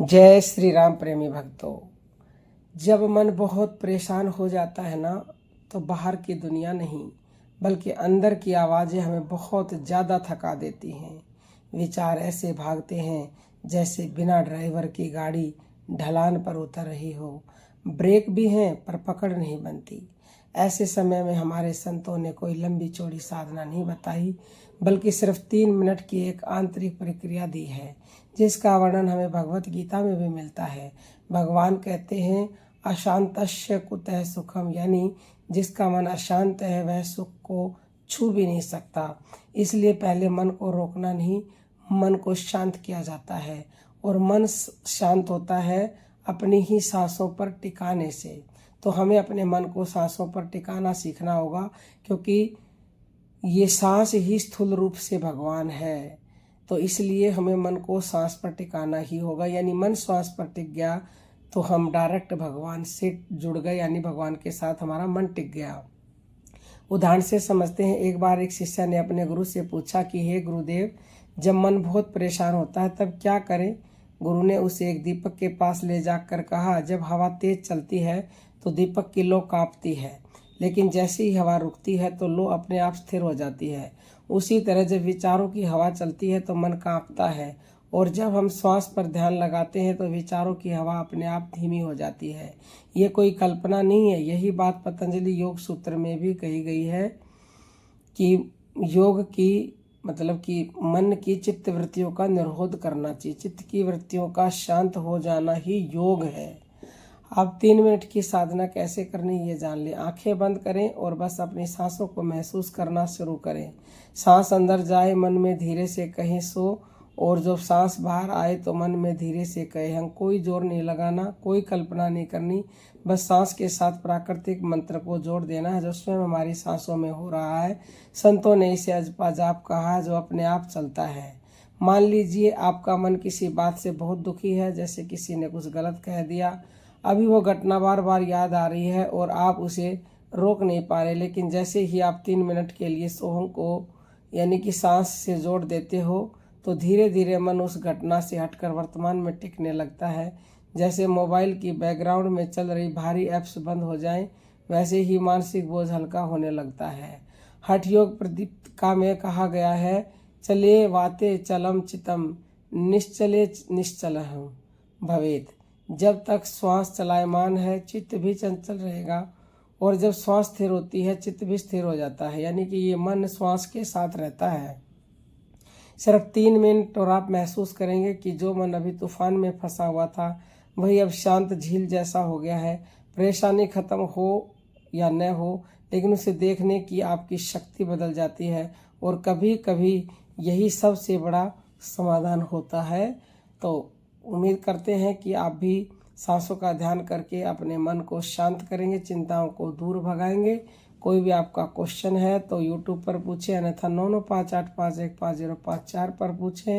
जय श्री राम प्रेमी भक्तों। जब मन बहुत परेशान हो जाता है ना, तो बाहर की दुनिया नहीं बल्कि अंदर की आवाज़ें हमें बहुत ज़्यादा थका देती हैं। विचार ऐसे भागते हैं जैसे बिना ड्राइवर की गाड़ी ढलान पर उतर रही हो। ब्रेक भी हैं पर पकड़ नहीं बनती। ऐसे समय में हमारे संतों ने कोई लंबी चौड़ी साधना नहीं बताई, बल्कि सिर्फ 3 मिनट की एक आंतरिक प्रक्रिया दी है, जिसका वर्णन हमें भगवत गीता में भी मिलता है। भगवान कहते हैं, अशांतस्य कुतः सुखम, यानी जिसका मन अशांत है वह सुख को छू भी नहीं सकता। इसलिए पहले मन को रोकना नहीं, मन को शांत किया जाता है। और मन शांत होता है अपनी ही सांसों पर टिकाने से। तो हमें अपने मन को सांसों पर टिकाना सीखना होगा, क्योंकि ये सांस ही स्थूल रूप से भगवान है। तो इसलिए हमें मन को सांस पर टिकाना ही होगा। यानी मन सांस पर टिक गया तो हम डायरेक्ट भगवान से जुड़ गए, यानी भगवान के साथ हमारा मन टिक गया। उदाहरण से समझते हैं। एक बार एक शिष्य ने अपने गुरु से पूछा कि हे गुरुदेव, जब मन बहुत परेशान होता है तब क्या करें। गुरु ने उसे एक दीपक के पास ले जाकर कहा, जब हवा तेज चलती है तो दीपक की लो कांपती है, लेकिन जैसे ही हवा रुकती है तो लो अपने आप स्थिर हो जाती है। उसी तरह जब विचारों की हवा चलती है तो मन कांपता है, और जब हम श्वास पर ध्यान लगाते हैं तो विचारों की हवा अपने आप धीमी हो जाती है। ये कोई कल्पना नहीं है। यही बात पतंजलि योग सूत्र में भी कही गई है कि योग की मतलब कि मन की चित्त वृत्तियों का निरोध करना चाहिए। चित्त की वृत्तियों का शांत हो जाना ही योग है। आप 3 मिनट की साधना कैसे करनी ये जान लें। आंखें बंद करें और बस अपनी सांसों को महसूस करना शुरू करें। सांस अंदर जाए मन में धीरे से कहें सो, और जब सांस बाहर आए तो मन में धीरे से कहे हम। कोई जोर नहीं लगाना, कोई कल्पना नहीं करनी, बस सांस के साथ प्राकृतिक मंत्र को जोड़ देना है जो स्वयं हमारी सांसों में हो रहा है। संतों ने इसे अजपा जाप कहा है, जो अपने आप चलता है। मान लीजिए आपका मन किसी बात से बहुत दुखी है, जैसे किसी ने कुछ गलत कह दिया। अभी वो घटना बार बार याद आ रही है और आप उसे रोक नहीं पा रहे, लेकिन जैसे ही आप 3 मिनट के लिए सोहम को यानी कि सांस से जोड़ देते हो तो धीरे धीरे मन उस घटना से हटकर वर्तमान में टिकने लगता है। जैसे मोबाइल की बैकग्राउंड में चल रही भारी ऐप्स बंद हो जाएं, वैसे ही मानसिक बोझ हल्का होने लगता है। हठ योग प्रदीपिका में कहा गया है, चले वाते चलम चितम निश्चले निश्चलहं भवेत। जब तक श्वास चलायमान है चित्त भी चंचल रहेगा, और जब श्वास स्थिर होती है चित्त भी स्थिर हो जाता है। यानी कि ये मन श्वास के साथ रहता है। सिर्फ 3 मिनट और आप महसूस करेंगे कि जो मन अभी तूफान में फंसा हुआ था वही अब शांत झील जैसा हो गया है। परेशानी खत्म हो या न हो, लेकिन उसे देखने की आपकी शक्ति बदल जाती है, और कभी कभी यही सबसे बड़ा समाधान होता है। तो उम्मीद करते हैं कि आप भी सांसों का ध्यान करके अपने मन को शांत करेंगे, चिंताओं को दूर भगाएंगे। कोई भी आपका क्वेश्चन है तो YouTube पर पूछें, अन्यथा 9958515054 पर पूछें।